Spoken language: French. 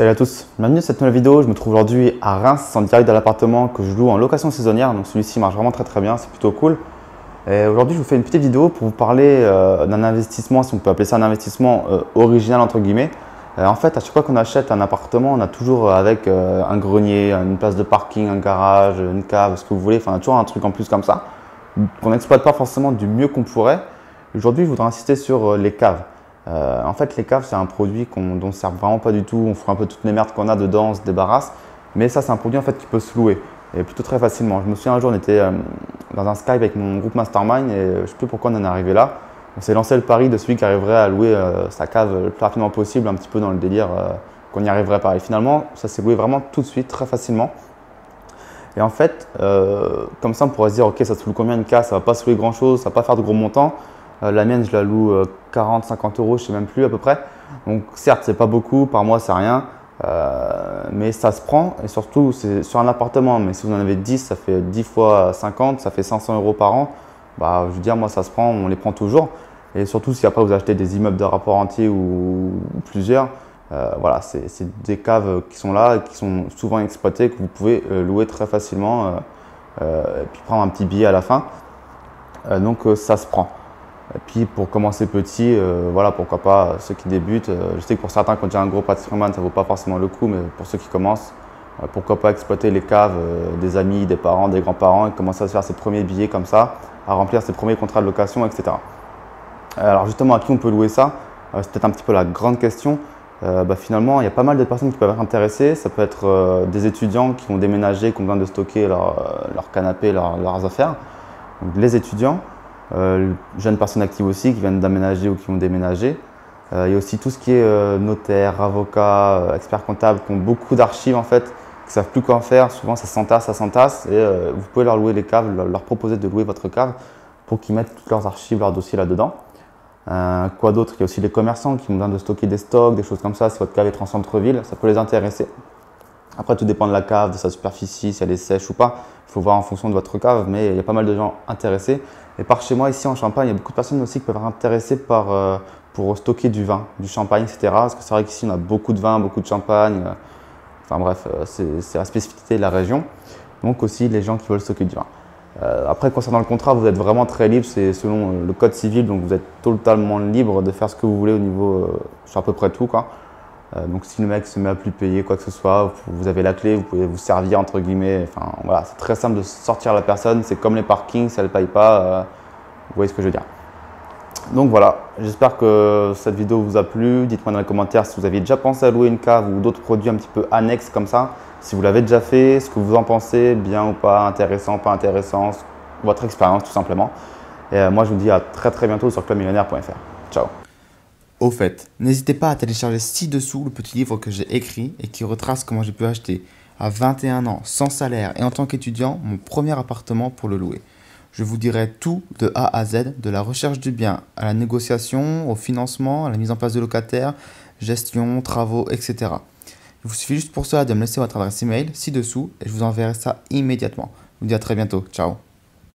Salut à tous, bienvenue dans cette nouvelle vidéo. Je me trouve aujourd'hui à Reims en direct de l'appartement que je loue en location saisonnière. Donc celui-ci marche vraiment très bien, c'est plutôt cool. Et aujourd'hui je vous fais une petite vidéo pour vous parler d'un investissement, si on peut appeler ça un investissement original entre guillemets. En fait, à chaque fois qu'on achète un appartement, on a toujours avec un grenier, une place de parking, un garage, une cave, ce que vous voulez. Enfin, on a toujours un truc en plus comme ça qu'on n'exploite pas forcément du mieux qu'on pourrait. Aujourd'hui, je voudrais insister sur les caves. En fait, les caves, c'est un produit dont on ne sert vraiment pas du tout. On fout un peu toutes les merdes qu'on a dedans, on se débarrasse. Mais ça, c'est un produit en fait qui peut se louer et plutôt très facilement. Je me souviens un jour, on était dans un Skype avec mon groupe Mastermind et je ne sais plus pourquoi on en est arrivé là. On s'est lancé le pari de celui qui arriverait à louer sa cave le plus rapidement possible, un petit peu dans le délire qu'on y arriverait pas. Et finalement, ça s'est loué vraiment tout de suite, très facilement. Et en fait, comme ça, on pourrait se dire, ok, ça se loue combien une cave? Ça va pas se louer grand chose, ça va pas faire de gros montants. La mienne, je la loue 40-50 euros, je ne sais même plus à peu près. Donc certes, c'est pas beaucoup, par mois, c'est rien. Mais ça se prend et surtout, c'est sur un appartement. Mais si vous en avez 10, ça fait 10 fois 50, ça fait 500 euros par an. Bah, je veux dire, moi, ça se prend, on les prend toujours. Et surtout, si après vous achetez des immeubles de rapport entier ou plusieurs, voilà, c'est des caves qui sont là et qui sont souvent exploitées, que vous pouvez louer très facilement et puis prendre un petit billet à la fin. Donc ça se prend. Et puis pour commencer petit, voilà, pourquoi pas ceux qui débutent. Je sais que pour certains qui ont déjà un gros patrimoine, ça ne vaut pas forcément le coup, mais pour ceux qui commencent, pourquoi pas exploiter les caves des amis, des parents, des grands-parents et commencer à se faire ses premiers billets comme ça, à remplir ses premiers contrats de location, etc. Alors justement, à qui on peut louer ça? C'est peut-être un petit peu la grande question. Finalement, il y a pas mal de personnes qui peuvent être intéressées. Ça peut être des étudiants qui vont déménager, qui ont besoin de stocker leur canapé, leurs affaires. Donc, les étudiants. Jeunes personnes actives aussi qui viennent d'aménager ou qui ont déménagé. Il y a aussi tout ce qui est notaire, avocat, expert comptable qui ont beaucoup d'archives en fait, qui ne savent plus quoi faire. Souvent ça s'entasse et vous pouvez leur louer les caves, leur proposer de louer votre cave pour qu'ils mettent toutes leurs archives, leurs dossiers là-dedans. Quoi d'autre? Il y a aussi les commerçants qui ont besoin de stocker des stocks, des choses comme ça. Si votre cave est en centre-ville, ça peut les intéresser. Après, tout dépend de la cave, de sa superficie, si elle est sèche ou pas. Il faut voir en fonction de votre cave, mais il y a pas mal de gens intéressés. Et par chez moi, ici en Champagne, il y a beaucoup de personnes aussi qui peuvent être intéressées pour stocker du vin, du champagne, etc. Parce que c'est vrai qu'ici, on a beaucoup de vin, beaucoup de champagne. Enfin bref, c'est la spécificité de la région. Donc aussi, les gens qui veulent stocker du vin. Après, concernant le contrat, vous êtes vraiment très libre. C'est selon le code civil, donc vous êtes totalement libre de faire ce que vous voulez au niveau sur à peu près tout, quoi. Donc si le mec se met à plus payer quoi que ce soit, vous avez la clé, vous pouvez vous servir entre guillemets. Enfin voilà, c'est très simple de sortir la personne. C'est comme les parkings, si elle ne paye pas, vous voyez ce que je veux dire. Donc voilà, j'espère que cette vidéo vous a plu. Dites-moi dans les commentaires si vous aviez déjà pensé à louer une cave ou d'autres produits un petit peu annexes comme ça. Si vous l'avez déjà fait, ce que vous en pensez, bien ou pas, intéressant, pas intéressant, votre expérience tout simplement. Et moi je vous dis à très bientôt sur clubmillionnaire.fr. Ciao. Au fait, n'hésitez pas à télécharger ci-dessous le petit livre que j'ai écrit et qui retrace comment j'ai pu acheter à 21 ans, sans salaire et en tant qu'étudiant, mon premier appartement pour le louer. Je vous dirai tout de A à Z, de la recherche du bien à la négociation, au financement, à la mise en place de locataires, gestion, travaux, etc. Il vous suffit juste pour cela de me laisser votre adresse email ci-dessous et je vous enverrai ça immédiatement. Je vous dis à très bientôt. Ciao.